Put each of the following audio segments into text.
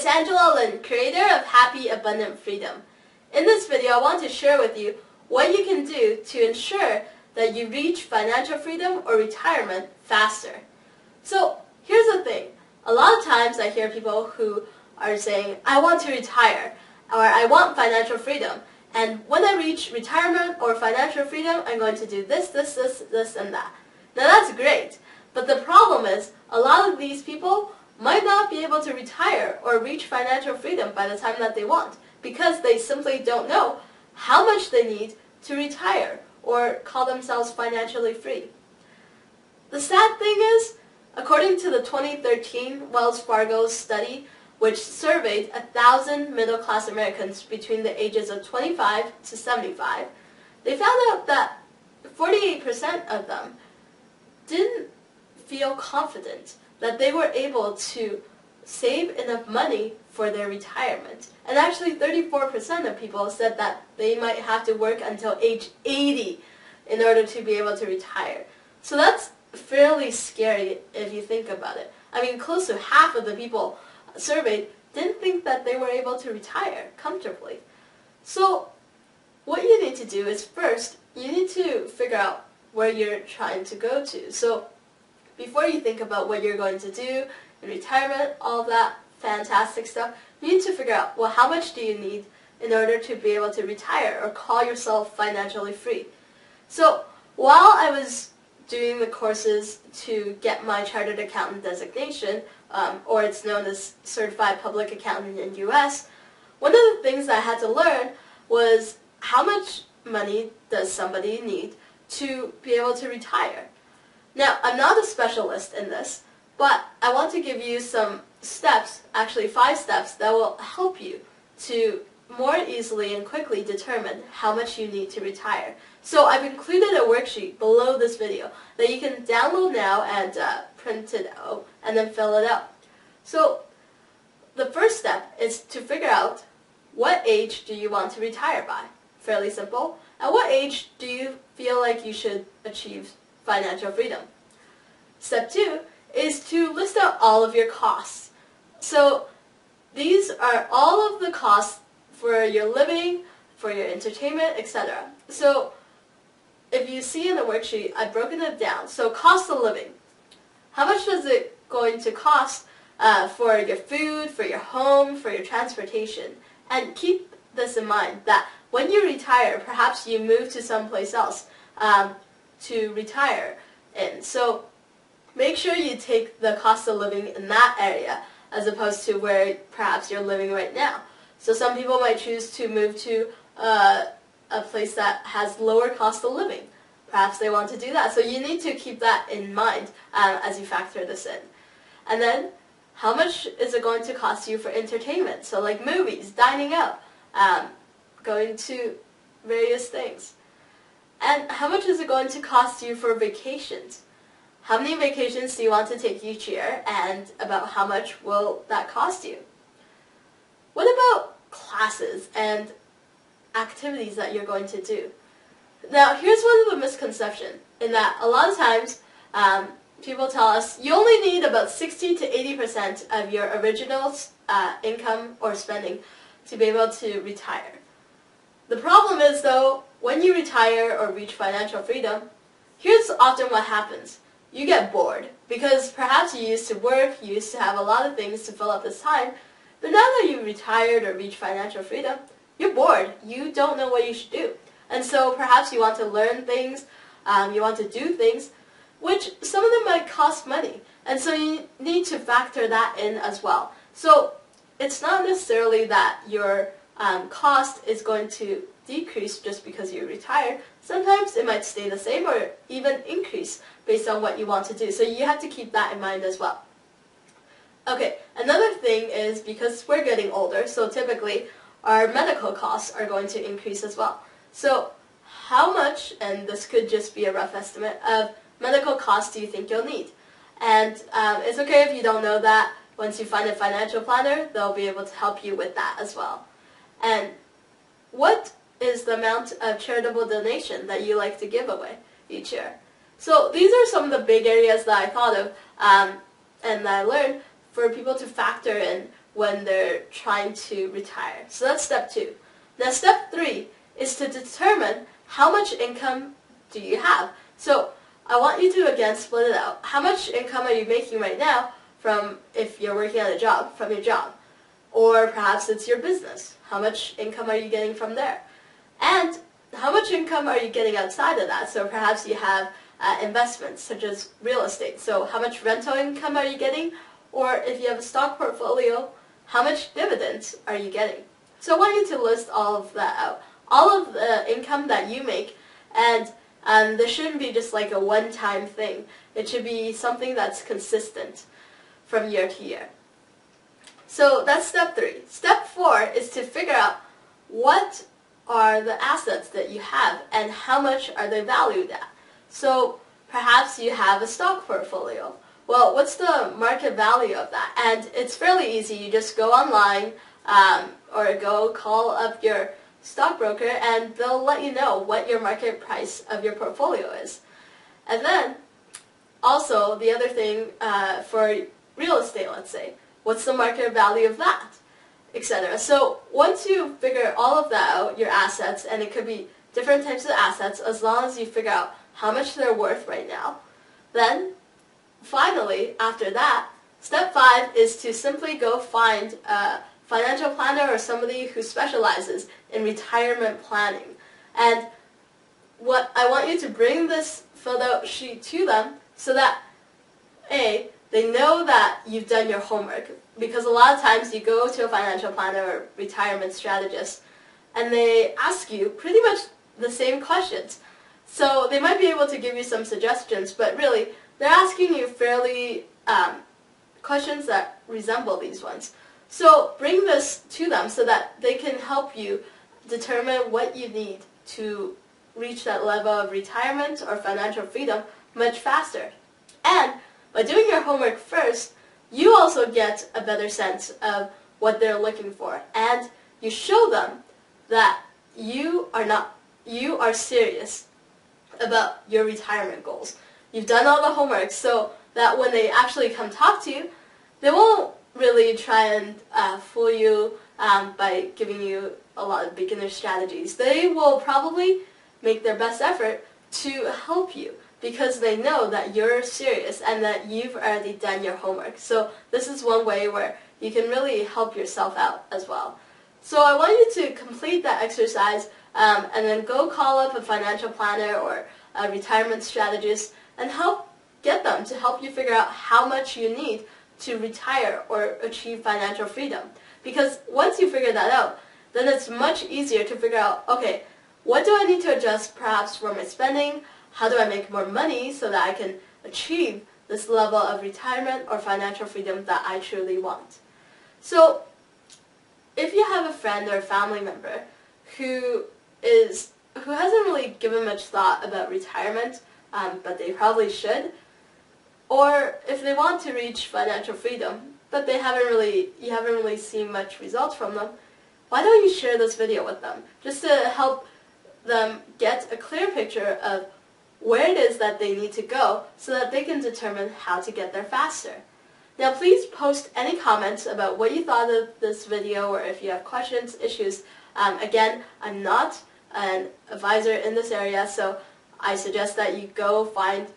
Angela Lin, creator of Happy Abundant Freedom. In this video, I want to share with you what you can do to ensure that you reach financial freedom or retirement faster. So here's the thing. A lot of times I hear people who are saying, I want to retire, or I want financial freedom, and when I reach retirement or financial freedom, I'm going to do this, and that. Now that's great, but the problem is a lot of these people might not be able to retire or reach financial freedom by the time that they want because they simply don't know how much they need to retire or call themselves financially free. The sad thing is, according to the 2013 Wells Fargo study, which surveyed 1,000 middle-class Americans between the ages of 25 to 75, they found out that 48% of them didn't feel confident that they were able to save enough money for their retirement. And actually 34% of people said that they might have to work until age 80 in order to be able to retire. So that's fairly scary if you think about it. I mean, close to half of the people surveyed didn't think that they were able to retire comfortably. So what you need to do is first, you need to figure out where you're trying to go to. So before you think about what you're going to do in retirement, all that fantastic stuff, you need to figure out, well, how much do you need in order to be able to retire or call yourself financially free? So while I was doing the courses to get my chartered accountant designation, or it's known as Certified Public Accountant in the US, one of the things that I had to learn was how much money does somebody need to be able to retire. Now, I'm not a specialist in this, but I want to give you some steps, actually 5 steps, that will help you to more easily and quickly determine how much you need to retire. So I've included a worksheet below this video that you can download now and print it out and then fill it out. So the first step is to figure out what age do you want to retire by. Fairly simple. At what age do you feel like you should achieve financial freedom? Step 2 is to list out all of your costs. So these are all of the costs for your living, for your entertainment, etc. So if you see in the worksheet, I've broken it down. So cost of living. How much is it going to cost for your food, for your home, for your transportation? And keep this in mind that when you retire, perhaps you move to someplace else to retire in. So make sure you take the cost of living in that area as opposed to where perhaps you're living right now. So some people might choose to move to a place that has lower cost of living. Perhaps they want to do that. So you need to keep that in mind as you factor this in. And then, how much is it going to cost you for entertainment? So like movies, dining out, going to various things. And how much is it going to cost you for vacations? How many vacations do you want to take each year, and about how much will that cost you? What about classes and activities that you're going to do? Now, here's one of the misconceptions, in that a lot of times people tell us you only need about 60 to 80% of your original income or spending to be able to retire. The problem is, though, when you retire or reach financial freedom, here's often what happens. You get bored because perhaps you used to work, you used to have a lot of things to fill up this time, but now that you've retired or reached financial freedom, you're bored. You don't know what you should do. And so perhaps you want to learn things, you want to do things, which some of them might cost money. And so you need to factor that in as well. So it's not necessarily that your cost is going to decrease just because you retired. Sometimes it might stay the same or even increase based on what you want to do. So you have to keep that in mind as well. Okay, another thing is because we're getting older, so typically our medical costs are going to increase as well. So how much, and this could just be a rough estimate, of medical costs do you think you'll need? And it's okay if you don't know that. Once you find a financial planner, they'll be able to help you with that as well. And what is the amount of charitable donation that you like to give away each year? So these are some of the big areas that I thought of and that I learned for people to factor in when they're trying to retire. So that's step 2. Now step 3 is to determine how much income do you have. So I want you to again split it out. How much income are you making right now from, if you're working at a job, from your job? Or perhaps it's your business. How much income are you getting from there? And how much income are you getting outside of that? So perhaps you have investments such as real estate. So how much rental income are you getting? Or if you have a stock portfolio, how much dividends are you getting? So I want you to list all of that out. All of the income that you make, and this shouldn't be just like a one-time thing. It should be something that's consistent from year to year. So that's step 3. Step 4 is to figure out what are the assets that you have and how much are they valued at. So perhaps you have a stock portfolio. Well, what's the market value of that? And it's fairly easy. You just go online or go call up your stockbroker and they'll let you know what your market price of your portfolio is. And then also the other thing for real estate, let's say, what's the market value of that, etc. So once you figure all of that out, your assets, and it could be different types of assets as long as you figure out how much they're worth right now, then finally, after that, step 5 is to simply go find a financial planner or somebody who specializes in retirement planning. And what I want you to bring this filled out sheet to them so that A, they know that you've done your homework. Because a lot of times you go to a financial planner or retirement strategist and they ask you pretty much the same questions. So they might be able to give you some suggestions, but really they're asking you fairly questions that resemble these ones. So bring this to them so that they can help you determine what you need to reach that level of retirement or financial freedom much faster. And by doing your homework first, you also get a better sense of what they're looking for. And you show them that you are serious about your retirement goals. You've done all the homework so that when they actually come talk to you, they won't really try and fool you by giving you a lot of beginner strategies. They will probably make their best effort to help you because they know that you're serious and that you've already done your homework. So this is one way where you can really help yourself out as well. So I want you to complete that exercise and then go call up a financial planner or a retirement strategist and get them to help you figure out how much you need to retire or achieve financial freedom. Because once you figure that out, then it's much easier to figure out, okay, what do I need to adjust perhaps for my spending? How do I make more money so that I can achieve this level of retirement or financial freedom that I truly want? So if you have a friend or a family member who hasn't really given much thought about retirement, but they probably should, or if they want to reach financial freedom, but you haven't really seen much results from them, why don't you share this video with them, just to help them get a clear picture of where it is that they need to go so that they can determine how to get there faster. Now please post any comments about what you thought of this video, or if you have questions, issues. Again, I'm not an advisor in this area, so I suggest that you go find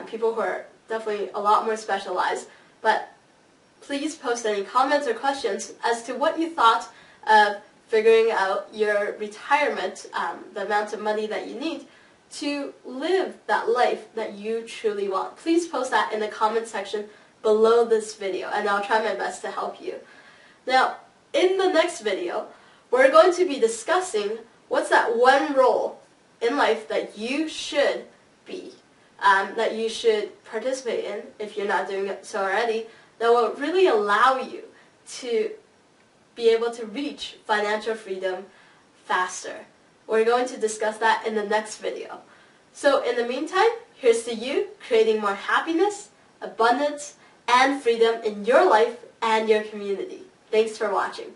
people who are definitely a lot more specialized. But please post any comments or questions as to what you thought of figuring out your retirement, the amount of money that you need to live that life that you truly want. Please post that in the comment section below this video, and I'll try my best to help you. Now, in the next video, we're going to be discussing what's that one role in life that you should be, that you should participate in if you're not doing it so already, that will really allow you to be able to reach financial freedom faster. We're going to discuss that in the next video. So in the meantime, here's to you creating more happiness, abundance, and freedom in your life and your community. Thanks for watching.